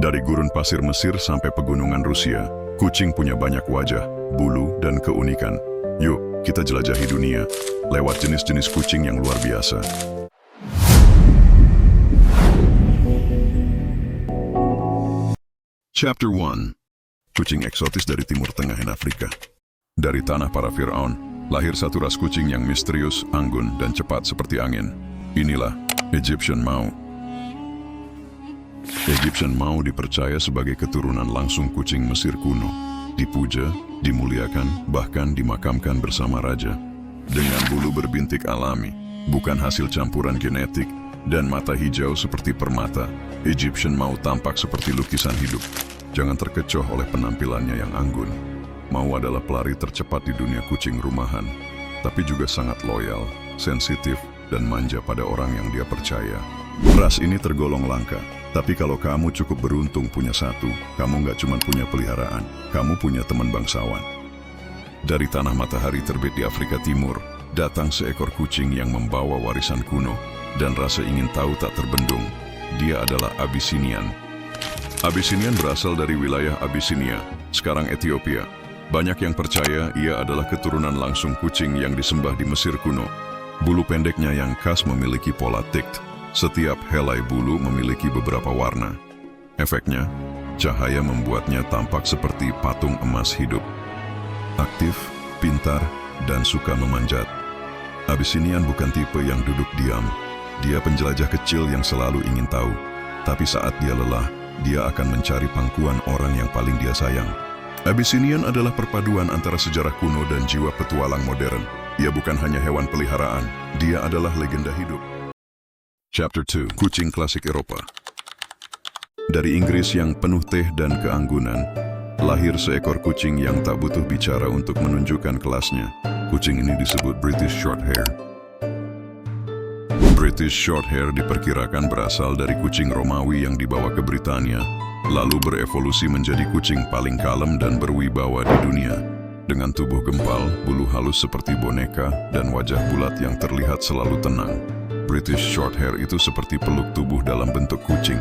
Dari gurun pasir Mesir sampai pegunungan Rusia, kucing punya banyak wajah, bulu, dan keunikan. Yuk, kita jelajahi dunia lewat jenis-jenis kucing yang luar biasa. Chapter 1. Kucing eksotis dari Timur Tengah dan Afrika. Dari tanah para Fir'aun, lahir satu ras kucing yang misterius, anggun, dan cepat seperti angin. Inilah Egyptian Mau. Egyptian Mau dipercaya sebagai keturunan langsung kucing Mesir kuno. Dipuja, dimuliakan, bahkan dimakamkan bersama raja. Dengan bulu berbintik alami, bukan hasil campuran genetik, dan mata hijau seperti permata, Egyptian Mau tampak seperti lukisan hidup. Jangan terkecoh oleh penampilannya yang anggun. Mau adalah pelari tercepat di dunia kucing rumahan, tapi juga sangat loyal, sensitif, dan manja pada orang yang dia percaya. Ras ini tergolong langka, tapi kalau kamu cukup beruntung punya satu, kamu nggak cuma punya peliharaan, kamu punya teman bangsawan. Dari tanah matahari terbit di Afrika Timur, datang seekor kucing yang membawa warisan kuno, dan rasa ingin tahu tak terbendung. Dia adalah Abyssinian. Abyssinian berasal dari wilayah Abyssinia, sekarang Ethiopia. Banyak yang percaya ia adalah keturunan langsung kucing yang disembah di Mesir kuno. Bulu pendeknya yang khas memiliki pola tikt. Setiap helai bulu memiliki beberapa warna. Efeknya, cahaya membuatnya tampak seperti patung emas hidup. Aktif, pintar, dan suka memanjat. Abyssinian bukan tipe yang duduk diam. Dia penjelajah kecil yang selalu ingin tahu. Tapi saat dia lelah, dia akan mencari pangkuan orang yang paling dia sayang. Abyssinian adalah perpaduan antara sejarah kuno dan jiwa petualang modern. Ia bukan hanya hewan peliharaan, dia adalah legenda hidup. Chapter 2. Kucing klasik Eropa. Dari Inggris yang penuh teh dan keanggunan, lahir seekor kucing yang tak butuh bicara untuk menunjukkan kelasnya. Kucing ini disebut British Shorthair. British Shorthair diperkirakan berasal dari kucing Romawi yang dibawa ke Britania, lalu berevolusi menjadi kucing paling kalem dan berwibawa di dunia. Dengan tubuh gempal, bulu halus seperti boneka, dan wajah bulat yang terlihat selalu tenang. British Shorthair itu seperti peluk tubuh dalam bentuk kucing.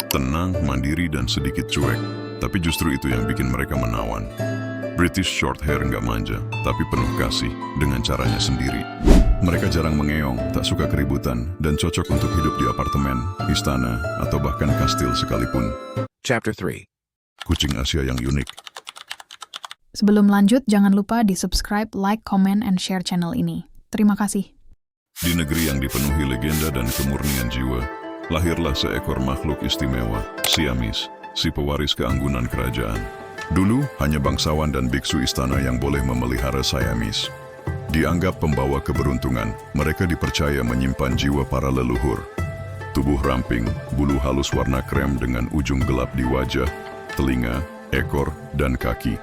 Tenang, mandiri, dan sedikit cuek. Tapi justru itu yang bikin mereka menawan. British Shorthair nggak manja, tapi penuh kasih dengan caranya sendiri. Mereka jarang mengeong, tak suka keributan, dan cocok untuk hidup di apartemen, istana, atau bahkan kastil sekalipun. Chapter 3. Kucing Asia yang unik. Sebelum lanjut, jangan lupa di subscribe, like, comment, and share channel ini. Terima kasih. Di negeri yang dipenuhi legenda dan kemurnian jiwa, lahirlah seekor makhluk istimewa, Siamese, si pewaris keanggunan kerajaan. Dulu, hanya bangsawan dan biksu istana yang boleh memelihara Siamese. Dianggap pembawa keberuntungan, mereka dipercaya menyimpan jiwa para leluhur. Tubuh ramping, bulu halus warna krem dengan ujung gelap di wajah, telinga, ekor, dan kaki.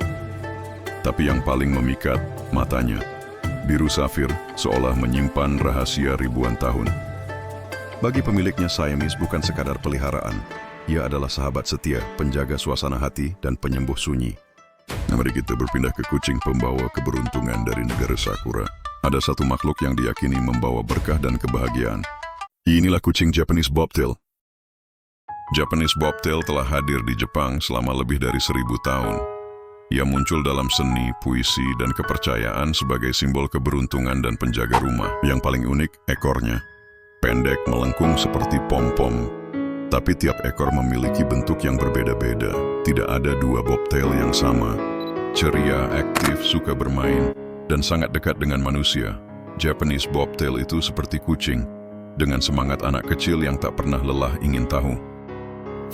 Tapi yang paling memikat, matanya. Biru safir, seolah menyimpan rahasia ribuan tahun. Bagi pemiliknya, Siamese bukan sekadar peliharaan. Ia adalah sahabat setia, penjaga suasana hati, dan penyembuh sunyi. Nah, mari kita berpindah ke kucing pembawa keberuntungan dari negara Sakura. Ada satu makhluk yang diyakini membawa berkah dan kebahagiaan. Inilah kucing Japanese Bobtail. Japanese Bobtail telah hadir di Jepang selama lebih dari 1000 tahun. Ia muncul dalam seni, puisi, dan kepercayaan sebagai simbol keberuntungan dan penjaga rumah. Yang paling unik, ekornya. Pendek melengkung seperti pom-pom. Tapi tiap ekor memiliki bentuk yang berbeda-beda. Tidak ada dua bobtail yang sama. Ceria, aktif, suka bermain, dan sangat dekat dengan manusia. Japanese Bobtail itu seperti kucing, dengan semangat anak kecil yang tak pernah lelah ingin tahu.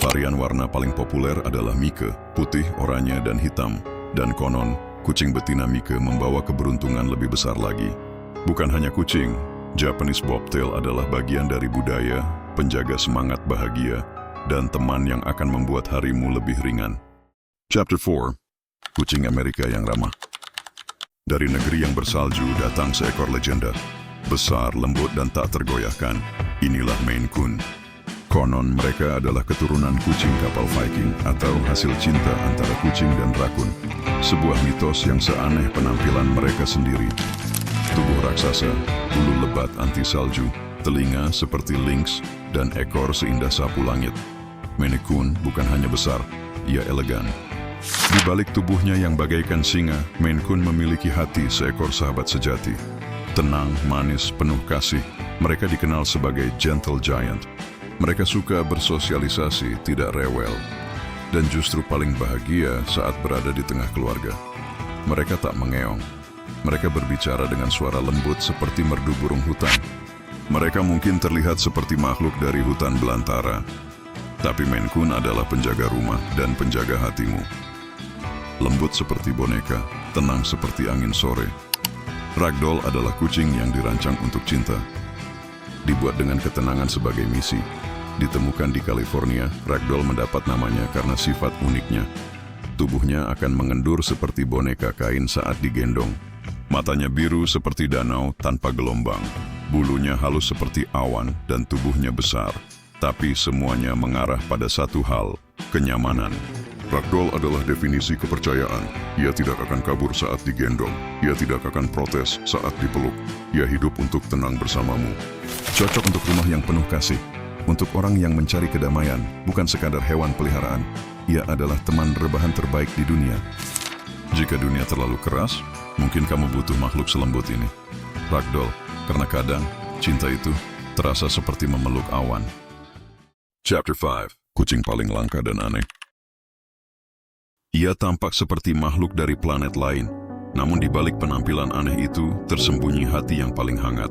Varian warna paling populer adalah Mike, putih, oranye, dan hitam. Dan konon, kucing betina Mike membawa keberuntungan lebih besar lagi. Bukan hanya kucing, Japanese Bobtail adalah bagian dari budaya, penjaga semangat bahagia, dan teman yang akan membuat harimu lebih ringan. Chapter 4. Kucing Amerika yang ramah. Dari negeri yang bersalju datang seekor legenda. Besar, lembut, dan tak tergoyahkan. Inilah Maine Coon. Konon mereka adalah keturunan kucing kapal Viking atau hasil cinta antara kucing dan rakun. Sebuah mitos yang seaneh penampilan mereka sendiri. Tubuh raksasa, bulu lebat anti salju, telinga seperti lynx, dan ekor seindah sapu langit. Maine Coon bukan hanya besar, ia elegan. Di balik tubuhnya yang bagaikan singa, Maine Coon memiliki hati seekor sahabat sejati. Tenang, manis, penuh kasih, mereka dikenal sebagai gentle giant. Mereka suka bersosialisasi, tidak rewel, dan justru paling bahagia saat berada di tengah keluarga. Mereka tak mengeong. Mereka berbicara dengan suara lembut seperti merdu burung hutan. Mereka mungkin terlihat seperti makhluk dari hutan belantara, tapi Maine Coon adalah penjaga rumah dan penjaga hatimu. Lembut seperti boneka, tenang seperti angin sore. Ragdoll adalah kucing yang dirancang untuk cinta. Dibuat dengan ketenangan sebagai misi. Ditemukan di California, Ragdoll mendapat namanya karena sifat uniknya. Tubuhnya akan mengendur seperti boneka kain saat digendong. Matanya biru seperti danau tanpa gelombang. Bulunya halus seperti awan dan tubuhnya besar. Tapi semuanya mengarah pada satu hal, kenyamanan. Ragdoll adalah definisi kepercayaan. Ia tidak akan kabur saat digendong. Ia tidak akan protes saat dipeluk. Ia hidup untuk tenang bersamamu. Cocok untuk rumah yang penuh kasih. Untuk orang yang mencari kedamaian, bukan sekadar hewan peliharaan. Ia adalah teman rebahan terbaik di dunia. Jika dunia terlalu keras, mungkin kamu butuh makhluk selembut ini. Ragdoll, karena kadang cinta itu terasa seperti memeluk awan. Chapter 5. Kucing paling langka dan aneh. Ia tampak seperti makhluk dari planet lain, namun di balik penampilan aneh itu tersembunyi hati yang paling hangat.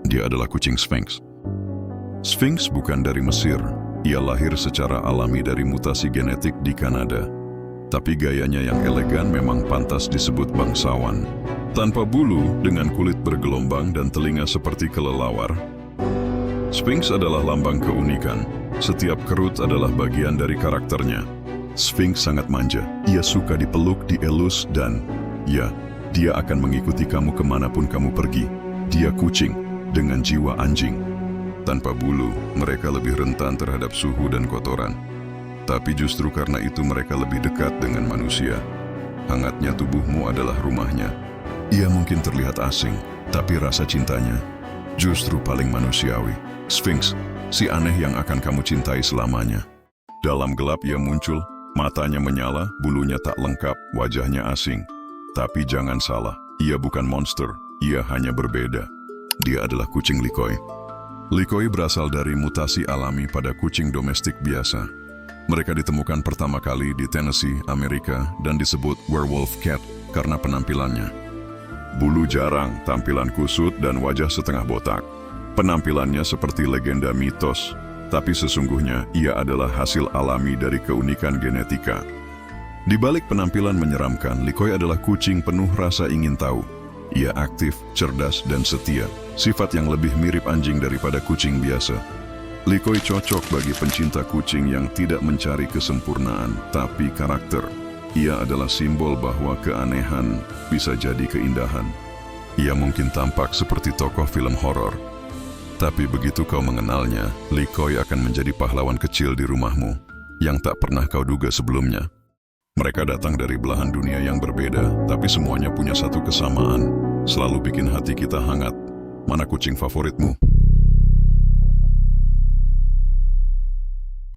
Dia adalah kucing Sphinx. Sphinx bukan dari Mesir. Ia lahir secara alami dari mutasi genetik di Kanada. Tapi gayanya yang elegan memang pantas disebut bangsawan. Tanpa bulu, dengan kulit bergelombang dan telinga seperti kelelawar, Sphinx adalah lambang keunikan. Setiap kerut adalah bagian dari karakternya. Sphinx sangat manja. Ia suka dipeluk, dielus, dan ya, dia akan mengikuti kamu kemanapun kamu pergi. Dia kucing dengan jiwa anjing. Tanpa bulu, mereka lebih rentan terhadap suhu dan kotoran. Tapi justru karena itu mereka lebih dekat dengan manusia. Hangatnya tubuhmu adalah rumahnya. Ia mungkin terlihat asing, tapi rasa cintanya justru paling manusiawi. Sphinx, si aneh yang akan kamu cintai selamanya. Dalam gelap ia muncul, matanya menyala, bulunya tak lengkap, wajahnya asing. Tapi jangan salah, ia bukan monster, ia hanya berbeda. Dia adalah kucing Likoi. Likoi berasal dari mutasi alami pada kucing domestik biasa. Mereka ditemukan pertama kali di Tennessee, Amerika, dan disebut werewolf cat karena penampilannya. Bulu jarang, tampilan kusut, dan wajah setengah botak. Penampilannya seperti legenda mitos, tapi sesungguhnya ia adalah hasil alami dari keunikan genetika. Di balik penampilan menyeramkan, Likoi adalah kucing penuh rasa ingin tahu. Ia aktif, cerdas, dan setia, sifat yang lebih mirip anjing daripada kucing biasa. Likoi cocok bagi pencinta kucing yang tidak mencari kesempurnaan, tapi karakter. Ia adalah simbol bahwa keanehan bisa jadi keindahan. Ia mungkin tampak seperti tokoh film horor. Tapi begitu kau mengenalnya, Likoi akan menjadi pahlawan kecil di rumahmu, yang tak pernah kau duga sebelumnya. Mereka datang dari belahan dunia yang berbeda, tapi semuanya punya satu kesamaan, selalu bikin hati kita hangat. Mana kucing favoritmu?